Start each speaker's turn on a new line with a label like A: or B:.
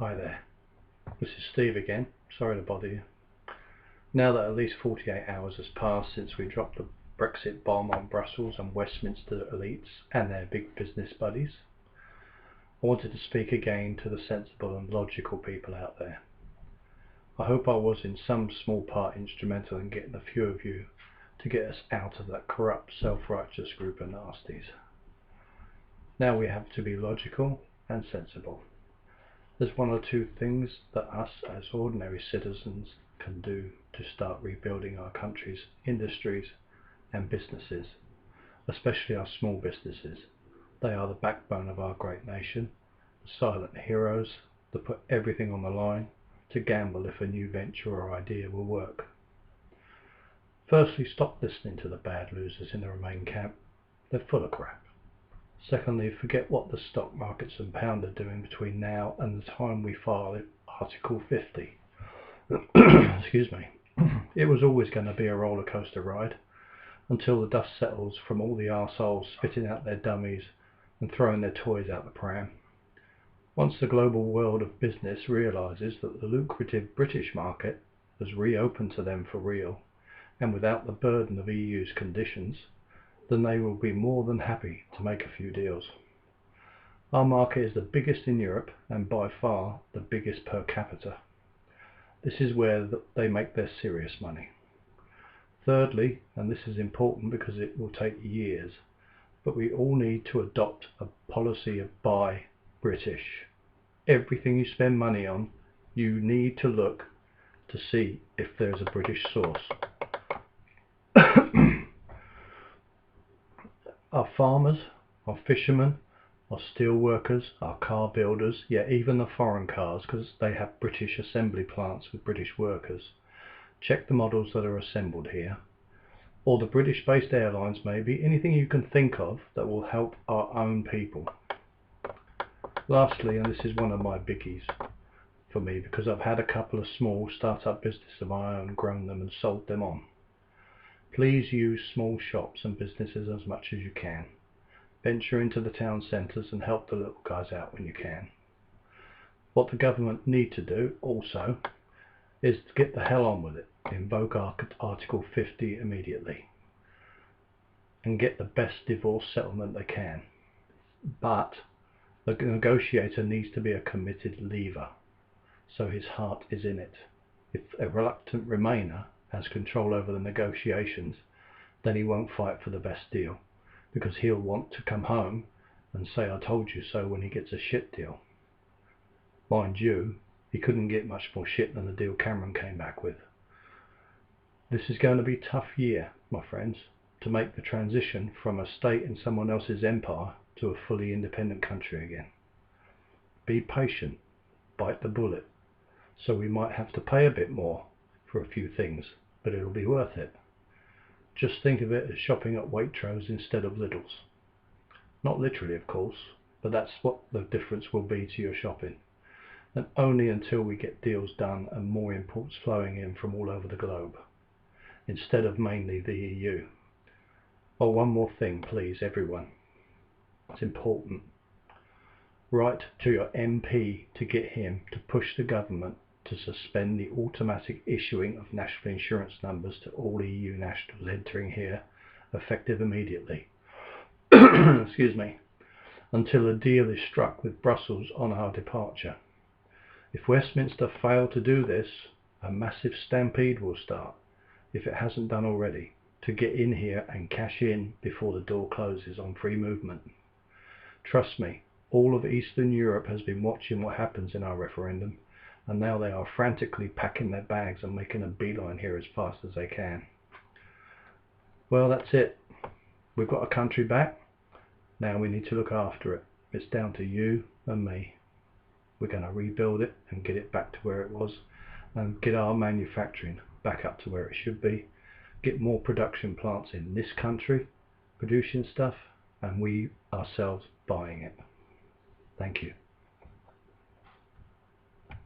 A: Hi there, this is Steve again. Sorry to bother you. Now that at least 48 hours has passed since we dropped the Brexit bomb on Brussels and Westminster elites and their big business buddies, I wanted to speak again to the sensible and logical people out there. I hope I was in some small part instrumental in getting a few of you to get us out of that corrupt, self-righteous group of nasties. Now we have to be logical and sensible. There's one or two things that us as ordinary citizens can do to start rebuilding our country's industries and businesses, especially our small businesses. They are the backbone of our great nation, the silent heroes that put everything on the line to gamble if a new venture or idea will work. Firstly, stop listening to the bad losers in the Remain camp. They're full of crap. Secondly, forget what the stock markets and pound are doing between now and the time we file Article 50. Excuse me. It was always going to be a roller coaster ride until the dust settles from all the arseholes spitting out their dummies and throwing their toys out the pram. Once the global world of business realises that the lucrative British market has reopened to them for real and without the burden of EU's conditions, then they will be more than happy to make a few deals. Our market is the biggest in Europe and by far the biggest per capita. This is where they make their serious money. Thirdly, and this is important because it will take years, but we all need to adopt a policy of buy British. Everything you spend money on, you need to look to see if there's a British source. Our farmers, our fishermen, our steel workers, our car builders, yeah, even the foreign cars, because they have British assembly plants with British workers. Check the models that are assembled here. Or the British-based airlines maybe, anything you can think of that will help our own people. Lastly, and this is one of my biggies for me because I've had a couple of small start-up businesses of my own, grown them and sold them on. Please use small shops and businesses as much as you can. Venture into the town centres and help the little guys out when you can. What the government need to do also is to get the hell on with it. Invoke Article 50 immediately and get the best divorce settlement they can. But the negotiator needs to be a committed leaver, so his heart is in it. If a reluctant Remainer has control over the negotiations, then he won't fight for the best deal, because he'll want to come home and say I told you so when he gets a shit deal. Mind you, he couldn't get much more shit than the deal Cameron came back with. This is going to be a tough year, my friends, to make the transition from a state in someone else's empire to a fully independent country again. Be patient, bite the bullet, so we might have to pay a bit more for a few things, but it'll be worth it. Just think of it as shopping at Waitrose instead of Lidl's. Not literally, of course, but that's what the difference will be to your shopping. And only until we get deals done and more imports flowing in from all over the globe, instead of mainly the EU. Oh, one more thing, please, everyone. It's important. Write to your MP to get him to push the government to suspend the automatic issuing of national insurance numbers to all EU nationals entering here, effective immediately. Excuse me. Until a deal is struck with Brussels on our departure. If Westminster fail to do this, a massive stampede will start, if it hasn't done already, to get in here and cash in before the door closes on free movement. Trust me, all of Eastern Europe has been watching what happens in our referendum, and now they are frantically packing their bags and making a beeline here as fast as they can. Well, that's it. We've got a country back. Now we need to look after it. It's down to you and me. We're going to rebuild it and get it back to where it was and get our manufacturing back up to where it should be. Get more production plants in this country producing stuff and we ourselves buying it. Thank you.